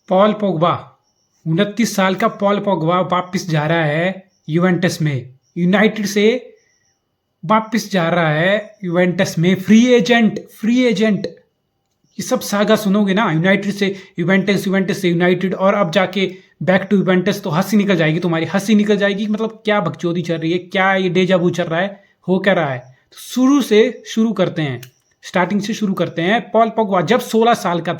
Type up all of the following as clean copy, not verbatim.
Paul Pogba 29 साल का Paul Pogba वापस जा रहा है यूवेंटस में। यूनाइटेड से वापस जा रहा है यूवेंटस में। फ्री एजेंट ये सब सागा सुनोगे ना, यूनाइटेड से यूवेंटस, यूवेंटस से यूनाइटेड और अब जाके बैक टू यूवेंटस, तो हंसी निकल जाएगी, तुम्हारी हंसी निकल जाएगी। मतलब क्या बकचोदी चल रही है, क्या ये डेजावू चल रहा है, हो क्या रहा है। तो शुरू करते हैं, स्टार्टिंग से शुरू करते हैं। पॉल पोग्बा जब 16 साल का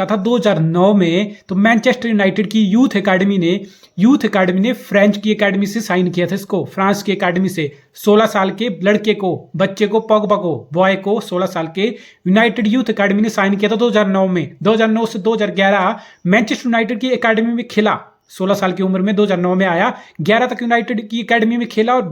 था, 2009 में, तो मैनचेस्टर यूनाइटेड की यूथ एकेडमी ने फ्रेंच की एकेडमी से साइन किया था इसको, फ्रांस की एकेडमी से। 16 साल के लड़के को, बच्चे को, पोग्बा को, बॉय को 16 साल के यूनाइटेड यूथ एकेडमी ने साइन किया था 2009 में। 2009 से 2011 मैनचेस्टर यूनाइटेड की एकेडमी में खेला। 16 साल की उम्र में 2009 में आया, 11 तक यूनाइटेड की एकेडमी में खेला और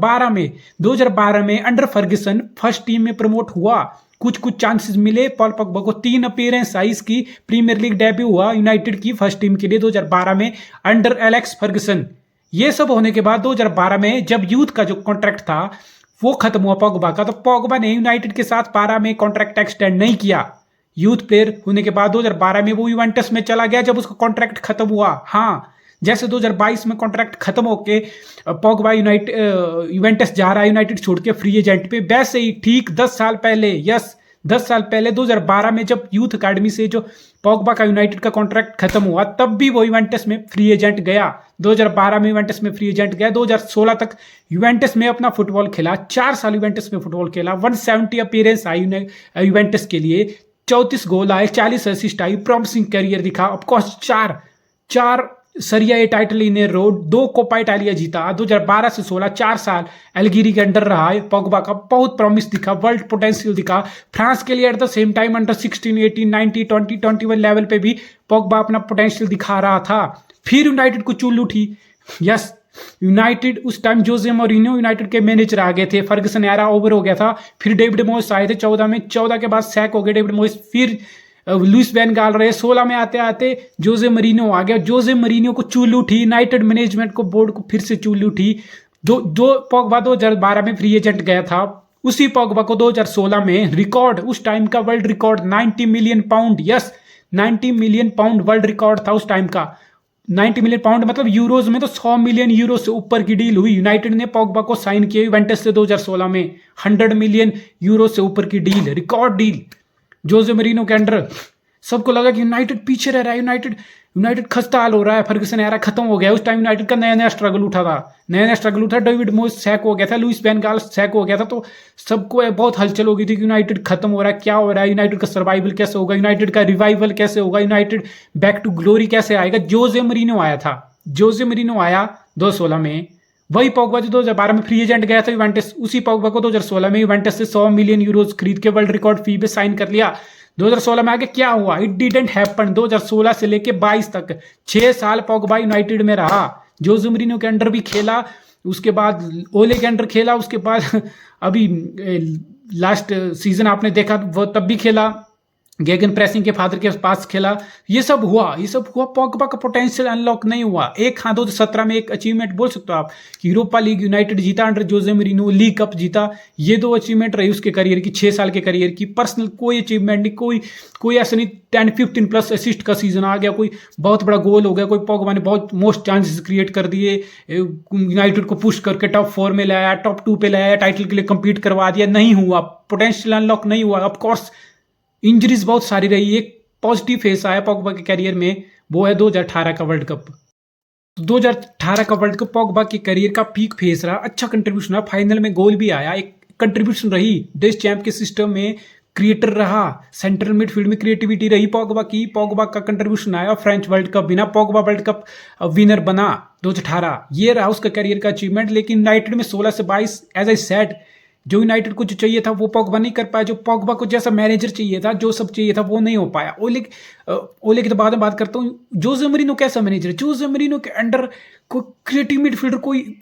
2012 में अंडर फर्ग्यूसन फर्स्ट टीम में प्रमोट हुआ। कुछ चांसेस मिले पॉल पोग्बा को, 3 अपीयरेंस आई इसकी, प्रीमियर लीग डेब्यू हुआ यूनाइटेड की फर्स्ट टीम के लिए 2012 में अंडर एलेक्स फर्ग्यूसन। ये सब होने के बाद 2012 में जब यूथ का जो कॉन्ट्रैक्ट था वो खत्म हुआ पोग्बा का, तो पोग्बा ने यूनाइटेड के साथ 12 में कॉन्ट्रैक्ट एक्सटेंड नहीं किया। यूथ प्लेयर होने के बाद 2012 में वो यूवेंटस में चला गया जब उसका कॉन्ट्रैक्ट खत्म हुआ। हाँ, जैसे 2022 में कॉन्ट्रैक्ट खत्म होके पोग्बा यूवेंटस जा रहा है यूनाइटेड छोड़ के फ्री एजेंट पे, वैसे ही ठीक 10 साल पहले, 10 साल पहले 2012 में जब यूथ अकेडमी से जो पोग्बा का यूनाइटेड का कॉन्ट्रैक्ट खत्म हुआ, तब भी वो यूवेंटस में फ्री एजेंट गया। 2012 में यूवेंटस में फ्री एजेंट गया, 2016 तक यूवेंटस में अपना फुटबॉल खेला, 4 साल यूवेंटस में फुटबॉल खेला, 170 अपीयरेंस आई यूवेंटस के लिए, 34 गोल आए, 40 असिस्ट आई, प्रॉमिसिंग करियर दिखा। ऑफकोर्स चार Serie A title in a row, 2 Coppa Italia जीता। 2012 से 16 4 साल एल्गिरी के अंडर रहा है पोग्बा का, बहुत प्रॉमिस दिखा, वर्ल्ड पोटेंशियल दिखा फ्रांस के लिए। At the same time under 16, 18, 19, 20, 21 level पे भी पोग्बा अपना पोटेंशियल दिखा रहा था। फिर यूनाइटेड को चूल उठी। यस, यूनाइटेड उस टाइम जोसे मोरिन्यो यूनाइटेड के मैनेजर आ गए थे, फर्गसन एरा ओवर हो गया था। फिर डेविड मोयस आए थे 14 में, 14 के बाद सैक हो गए डेविड मोयस। फिर लुइस वैन गाल रहे, 16 में आते आते जोसे मरीनो आ गया। जोसे मरीनो को चूल उठी, यूनाइटेड मैनेजमेंट को, बोर्ड को फिर से चूल उठी। जो पोग्बा 2012 में फ्री एजेंट गया था, उसी पोग्बा को 2016 में रिकॉर्ड, उस टाइम का world record 90 million pound, yes 90 million pound world record था उस टाइम का। 90 मिलियन पाउंड मतलब यूरोज में तो 100 मिलियन यूरो से ऊपर की डील हुई। यूनाइटेड ने पोग्बा को साइन किया यूवेंटस से 2016 में, 100 मिलियन यूरो से ऊपर की डील, रिकॉर्ड डील जोसे मरीनो के अंडर। सबको लगा कि यूनाइटेड पीछे रह रहा है, यूनाइटेड खस्ता हाल हो रहा है, फर्गसन एरा खत्म हो गया। उस टाइम यूनाइटेड का नया स्ट्रगल उठा, डेविड मोयस सैक हो गया था, लुइस वैन गाल सैक हो गया था, तो सबको बहुत हलचल हो गई थी कि यूनाइटेड खत्म हो रहा है, क्या हो रहा है, यूनाइटेड का सर्वाइवल कैसे होगा, यूनाइटेड का रिवाइवल कैसे होगा, यूनाइटेड बैक टू ग्लोरी कैसे आएगा। जोसे मरीनो आया 2016 में, वही पोग्बा जो 2012 में फ्री एजेंट गया था यूवेंटस, उसी पोग्बा को 2016 में यूवेंटस से 100 मिलियन यूरोज खरीद के वर्ल्ड रिकॉर्ड फी पे साइन कर लिया। 2016 में आगे क्या हुआ, इट डिडंट हैपन। 2016 से लेके 22 तक 6 साल पोग्बा यूनाइटेड में रहा, जोसे मरीनो के अंडर भी खेला, उसके बाद ओले के अंडर खेला, उसके बाद अभी लास्ट सीजन आपने देखा वो तब भी खेला, गेगन प्रेसिंग के फादर के पास खेला। ये सब हुआ पोग्बा का पोटेंशियल अनलॉक नहीं हुआ। एक, हाँ 2017 में एक अचीवमेंट बोल सकते हो आप कि यूरोपा लीग यूनाइटेड जीता अंडर जोसे मरीनो, लीग कप जीता। ये 2 अचीवमेंट रही उसके करियर की, 6 साल के करियर की। पर्सनल कोई अचीवमेंट नहीं, कोई ऐसा नहीं 10-15 प्लस असिस्ट का सीजन आ गया, कोई बहुत बड़ा गोल हो गया, कोई पोग्बा ने बहुत मोस्ट चांसेस क्रिएट कर दिए, यूनाइटेड को पुश करके टॉप 4 में लाया, टॉप 2 पे लाया, टाइटल के लिए कंपीट करवा दिया। नहीं हुआ, पोटेंशियल अनलॉक नहीं हुआ। ऑफकोर्स इंजरीज बहुत सारी रही। एक पॉजिटिव फेस आया पोग्बा के करियर में, वो है 2018 का वर्ल्ड कप। 2018 का वर्ल्ड कप पोग्बा के करियर का पीक फेस रहा, अच्छा कंट्रीब्यूशन रहा, फाइनल में गोल भी आया, एक कंट्रीब्यूशन रही, डेस चैंप के सिस्टम में क्रिएटर रहा, सेंट्रल मिडफील्ड में क्रिएटिविटी रही पोग्बा की, पोग्बा का कंट्रीब्यूशन आया। फ्रेंच वर्ल्ड कप बिना पोग्बा वर्ल्ड कप विनर बना 2018, ये रहा उसका करियर का अचीवमेंट। लेकिन यूनाइटेड में 16 से 22 एज आई सेड, जो यूनाइटेड को जो चाहिए था वो पोग्बा नहीं कर पाया, जो पोग्बा को जैसा मैनेजर चाहिए था, जो सब चाहिए था वो नहीं हो पाया। ओले की तो बाद में बात करता हूँ। जोसे मरीनो कैसा मैनेजर है, जोसे मरीनो के अंडर कोई क्रिएटिव मिडफील्डर,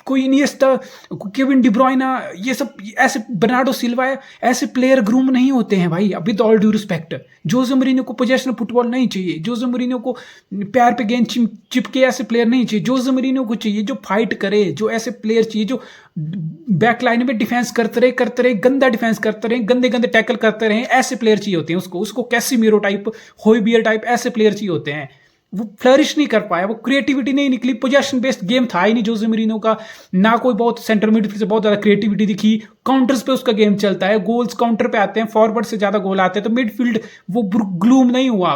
कोई इनिएस्टा, केविन डी ब्रुयना, ये सब ऐसे, बर्नार्डो सिल्वा, ऐसे प्लेयर ग्रूम नहीं होते हैं भाई। With all due respect, Jose Merino को पोजेशन फुटबॉल नहीं चाहिए, जोसे मरीनो को पैर पे गेंद चिपके ऐसे प्लेयर नहीं चाहिए। जोसे मरीनो को चाहिए जो फाइट करे, जो ऐसे प्लेयर चाहिए जो बैक लाइन में डिफेंस करते रहे, गंदा डिफेंस करते रहे, गंदे टैकल करते रहे, ऐसे प्लेयर चाहिए होते हैं उसको कैसीमीरो टाइप, होइबियर टाइप, ऐसे प्लेयर चाहिए होते हैं। वो फ्लरिश नहीं कर पाया, वो क्रिएटिविटी नहीं निकली, पोजेशन बेस्ड गेम था ही नहीं जोसे मरीनो का, ना कोई बहुत सेंटर मिडफील्ड से बहुत ज्यादा क्रिएटिविटी दिखी। काउंटर्स पे उसका गेम चलता है, गोल्स काउंटर पे आते हैं, फॉरवर्ड से ज्यादा गोल आते हैं, तो मिडफील्ड वो ग्लूम नहीं हुआ,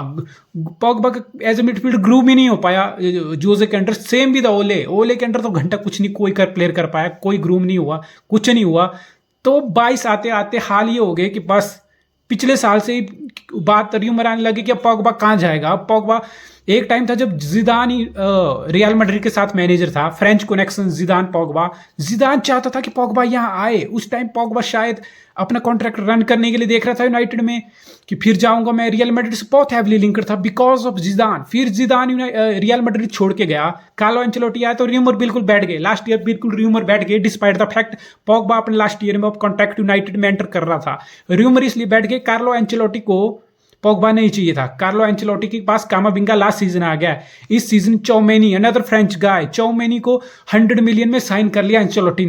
Pogba as a midfield gloom ही नहीं हो पाया जोसे के अंडर। सेम भी था ओले के अंडर तो घंटा कुछ नहीं कोई प्लेयर कर पाया, कोई ग्रूम नहीं हुआ, कुछ नहीं हुआ। तो 22 आते आते हाल ये हो गए कि बस पिछले साल से ही बात र्यूमर आने लगी कि अब पॉगबा कहाँ जाएगा। अब पॉगबा एक टाइम था जब जिदान ही रियल मैड्रिड के साथ मैनेजर था, फ्रेंच कनेक्शन जिदान पॉगबा, जिदान चाहता था कि पॉगबा यहाँ आए। उस टाइम पॉगबा शायद अपना कॉन्ट्रैक्ट रन करने के लिए देख रहा था यूनाइटेड में कि फिर जाऊंगा मैं, रियल मैड्रिड से बहुत हैवली लिंकर था बिकॉज ऑफ जिदान। फिर जिदान रियल मैड्रिड छोड़ के गया, कार्लो एंचेलोटी आया तो र्यूमर बिल्कुल बैठ गए, लास्ट ईयर बिल्कुल र्यूमर बैठ गए डिस्पाइट द फैक्ट पॉगबा अपने लास्ट ईयर में कॉन्ट्रैक्ट यूनाइटेड में एंटर कर रहा था। र्यूमर इसलिए बैठ गए, कार्लो एंचेलोटी को पॉगबा नहीं चाहिए था। कार्लो एंचेलोटी के पास कामाविंगा लास्ट सीजन आ गया, इस सीजन चौमेनी अनदर फ्रेंच गाय, चौमेनी को 100 मिलियन में साइन कर लिया एंचेलोटी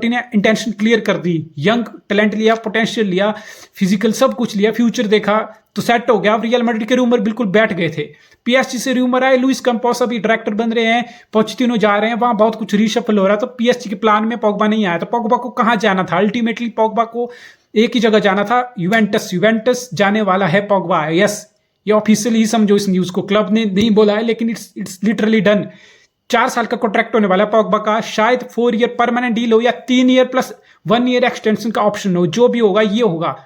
ने इंटेंशन क्लियर कर दी, यंग टैलेंट लिया, पोटेंशियल लिया, फिजिकल सब कुछ लिया, फ्यूचर देखा तो सेट हो गया। अब रियल मैड्रिड के रूमर बिल्कुल बैठ गए थे। पीएसजी से रूमर आए, लुइस कैंपोस अभी डायरेक्टर बन रहे हैं, पोचेटिनो जा रहे हैं, वहां बहुत कुछ रीशफल हो रहा है, तो पीएसजी के प्लान में पॉगबा नहीं आया। तो पॉगबा को कहां जाना था? अल्टीमेटली पॉगबा को एक ही जगह जाना था, यूवेंटस जाने वाला है पॉगबा। यस, ये ऑफिशियली ही समझो इस न्यूज को, क्लब ने नहीं बोला है लेकिन इट्स लिटरली डन। 4 साल का कॉन्ट्रैक्ट होने वाला है पॉगबा का, शायद 4 ईयर परमानेंट डील हो या 3 ईयर प्लस 1 ईयर एक्सटेंशन का ऑप्शन हो, जो भी होगा ये होगा।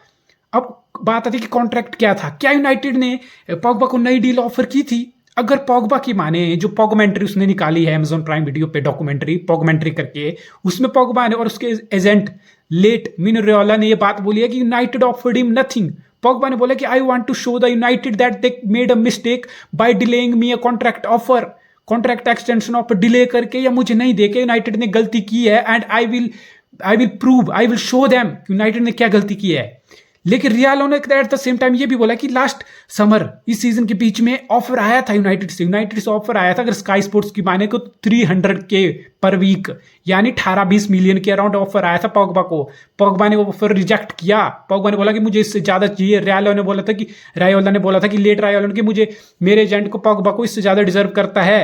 अब बात आती है कि कॉन्ट्रैक्ट क्या था, क्या यूनाइटेड ने पॉगबा को नई डील ऑफर की थी? अगर पॉगबा की माने, जो पॉगमेंट्री उसने निकाली है अमेजॉन प्राइम वीडियो पे, डॉक्यूमेंट्री पॉगमेंट्री करके, उसमें पॉगबा ने और उसके एजेंट लेट मिनो रेओला ने ये बात बोली है कि United offered him nothing. Pogba ने बोला कि I want to show the United that they made a mistake by delaying me a contract offer, contract extension offer delay करके या मुझे नहीं देके यूनाइटेड ने गलती की है, and I will show them United ने क्या गलती की है। लेकिन रियालो ने एट द सेम टाइम ये भी बोला कि लास्ट समर इस सीजन के बीच में ऑफर आया था यूनाइटेड से ऑफर आया था, अगर स्काई स्पोर्ट्स की माने को 300K पर वीक, यानी 18-20 मिलियन के अराउंड ऑफर आया था पॉगबा को। पॉगबा ने वो ऑफर रिजेक्ट किया, पॉगबा ने बोला कि मुझे इससे ज्यादा चाहिए। रायोला ने बोला था कि लेट रायोला ने कि मुझे, मेरे एजेंट को पॉगबा को इससे ज्यादा डिजर्व करता है,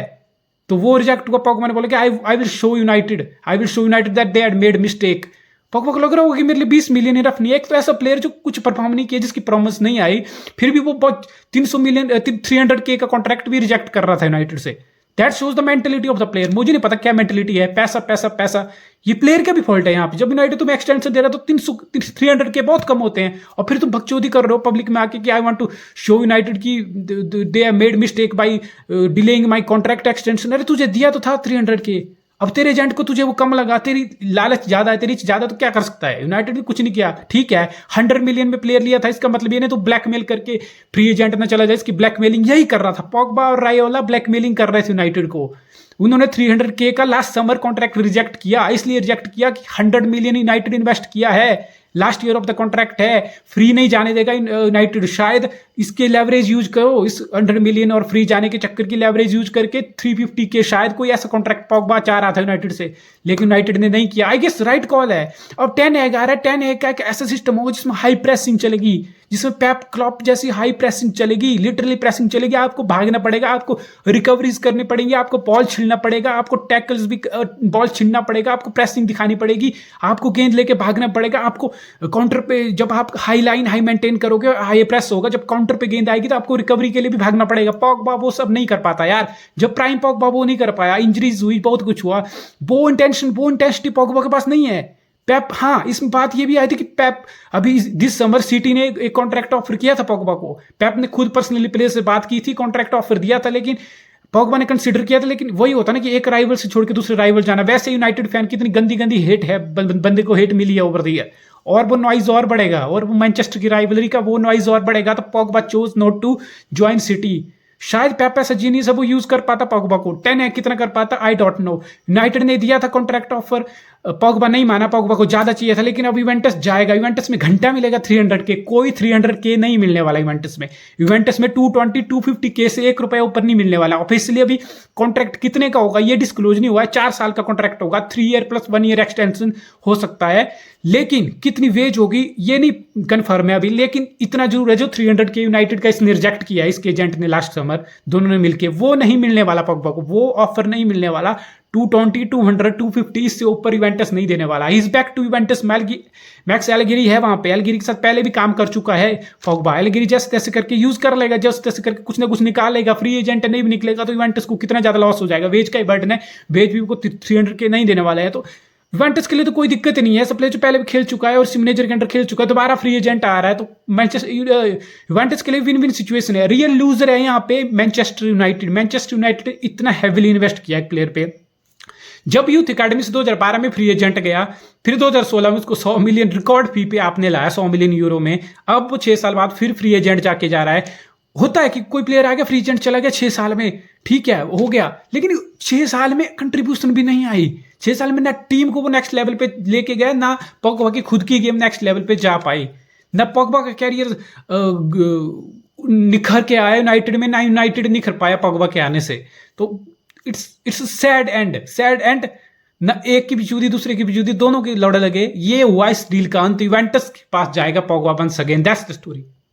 तो वो रिजेक्ट हुआ। पॉगबा ने बोला कि I will show United that they had made mistake. Pogba को लग रहा होगा कि मेरे लिए 20 मिलियन इनफ नहीं है। एक तो ऐसा प्लेयर जो कुछ परफॉर्म नहीं किया, जिसकी प्रॉमिस नहीं आई, फिर भी वो 300K का कॉन्ट्रैक्ट भी रिजेक्ट कर रहा था यूनाइटेड से। That shows the mentality of the player. मुझे नहीं पता क्या मेंटेलिटी है, पैसा पैसा पैसा, ये प्लेयर का भी फॉल्ट है यहाँ पे। जब यूनाइटेड तुम्हें एक्सटेंशन दे रहा है तो 300K बहुत कम होते हैं, और फिर तुम बकचोदी कर रहे हो पब्लिक में आके कि I want to show United की they have made mistake by delaying my contract extension. अरे तुझे दिया तो था 300K, अब तेरे एजेंट को तुझे वो कम लगा, तेरी लालच ज्यादा है, तेरी ज्यादा, तो क्या कर सकता है? यूनाइटेड ने कुछ नहीं किया। ठीक है, 100 मिलियन में प्लेयर लिया था, इसका मतलब ये नहीं तो ब्लैकमेल करके फ्री एजेंट ना चला जाए, इसकी ब्लैकमेलिंग यही कर रहा था पॉगबा और रायोला, ब्लैकमेलिंग कर रहे थे यूनाइटेड को। उन्होंने 300K का लास्ट समर कॉन्ट्रैक्ट रिजेक्ट किया, इसलिए रिजेक्ट किया कि 100 मिलियन यूनाइटेड इन्वेस्ट किया है, last year of the contract है, फ्री नहीं जाने देगा यूनाइटेड। शायद इसके लेवरेज यूज करो, इस 100 मिलियन और फ्री जाने के चक्कर की लेवरेज यूज करके 350K, शायद कोई ऐसा कॉन्ट्रैक्ट पॉगबा चाह रहा था यूनाइटेड से, लेकिन यूनाइटेड ने नहीं किया। आई गेस राइट कॉल है। अब 10 आ रहा है, 10 का एक ऐसा सिस्टम होगा जिसमें हाई प्रेसिंग चलेगी, जिसमें पेप क्लॉप जैसी हाई प्रेसिंग चलेगी, लिटरली प्रेसिंग चलेगी। आपको भागना पड़ेगा, आपको रिकवरीज करनी पड़ेगी, आपको बॉल छीनना पड़ेगा, आपको टैकल्स भी बॉल छीनना पड़ेगा, आपको प्रेसिंग दिखानी पड़ेगी, आपको गेंद लेके भागना पड़ेगा, आपको काउंटर पे जब आप हाई लाइन हाई मेंटेन करोगे, हाई प्रेस होगा, जब काउंटर पे गेंद आएगी तो आपको रिकवरी के लिए भी भागना पड़ेगा। पॉगबा वो सब नहीं कर पाता यार, जब प्राइम पॉगबा वो नहीं कर पाया, इंजरीज हुई, बहुत कुछ हुआ, वो इंटेंसिटी पॉगबा के पास नहीं है। पेप, हाँ, इसमें बात ये भी आई थी कि पेप अभी दिस समर सिटी ने एक कॉन्ट्रैक्ट ऑफर किया था पॉगबा को, पेप ने खुद पर्सनली प्लेयर से बात की थी, कॉन्ट्रैक्ट ऑफर दिया था, लेकिन पॉगबा ने कंसीडर किया था। लेकिन वही होता ना कि एक राइवल से छोड़ के दूसरे राइवल जाना। वैसे यूनाइटेड फैन की इतनी गंदी गंदी हेट है, बंदे को हेट मिली है ओवर द ईयर, और वो नॉइज और बढ़ेगा, और वो मैनचेस्टर की राइवलरी का वो नॉइज और बढ़ेगा, तो Pogba chose not to join City. शायद पेप ऐसा जीनियस है, वो यूज कर पाता पॉगबा को। 10 कितना कर पाता आई डोंट नो। यूनाइटेड ने दिया था कॉन्ट्रैक्ट ऑफर पॉगबा नहीं माना, पॉगबा को ज्यादा चाहिए था, लेकिन अब यूवेंटस जाएगा, यूवेंटस में घंटा मिलेगा 300 के, कोई 300 के नहीं मिलने वाला यूवेंटस में। यूवेंटस में 220 250 के से ₹1 ऊपर नहीं मिलने वाला। ऑफिशियली अभी कॉन्ट्रैक्ट कितने का होगा ये डिस्क्लोज नहीं हुआ है, 4 साल का कॉन्ट्रैक्ट होगा, 3 ईयर प्लस 1 ईयर एक्सटेंशन हो सकता है, लेकिन कितनी वेज होगी ये नहीं कंफर्म है अभी। लेकिन इतना जरूर है जो 300 के यूनाइटेड का इसने रिजेक्ट किया है, इसके एजेंट ने लास्ट समर, दोनों ने मिलकर, वो नहीं मिलने वाला पॉगबा को, वो ऑफर नहीं मिलने वाला। 220 200 250 इससे ऊपर यूवेंटस नहीं देने वाला। Is back to Juventus. Max Allegri है वहां पे, एल्लेग्री के साथ पहले भी काम कर चुका है पॉगबा। एल्लेग्री जैसे तैसे करके यूज कर लेगा, जैसे तैसे करके कुछ ना कुछ निकालेगा। फ्री एजेंट नहीं भी निकलेगा तो यूवेंटस को कितना ज्यादा लॉस हो जाएगा। वेज का ही बर्डन है, वेज भी को 300 के नहीं देने वाला है, तो यूवेंटस के लिए तो कोई दिक्कत नहीं है। सब प्लेयर जो पहले भी खेल चुका है और सिग्नेचर के अंडर खेल चुका है, दोबारा फ्री एजेंट आ रहा है, तो मैनचेस्टर यूवेंटस के लिए विन विन सिचुएशन है। रियल लूजर है यहाँ पे मैनचेस्टर यूनाइटेड। मैनचेस्टर यूनाइटेड इतना हैवीली इन्वेस्ट किया एक प्लेयर पे। जब यूथ एकेडमी से 2012 में फ्री एजेंट गया, फिर 2016 में उसको 100 मिलियन रिकॉर्ड फी पे आपने लाया, 100 मिलियन यूरो में। अब वो 6 साल बाद फिर फ्री एजेंट जाके जा रहा है। होता है कि कोई प्लेयर आ गया, फ्री एजेंट चला गया 6 साल में, ठीक है हो गया, लेकिन 6 साल में कंट्रीब्यूशन भी नहीं आई। 6 साल में ना टीम को वो नेक्स्ट लेवल पे लेके गए, ना पॉगबा की खुद की गेम नेक्स्ट लेवल पे जा पाई, ना पॉगबा का कैरियर निखर के आया यूनाइटेड में, ना यूनाइटेड निखर पाया पॉगबा के आने से। तो इट्स सैड एंड। ना एक की भी चूदी दूसरे की भी चूदी, दोनों की लड़ लगे। ये हुआ इस डील का अंत। यूवेंटस के पास जाएगा Pogba once again. That's the story.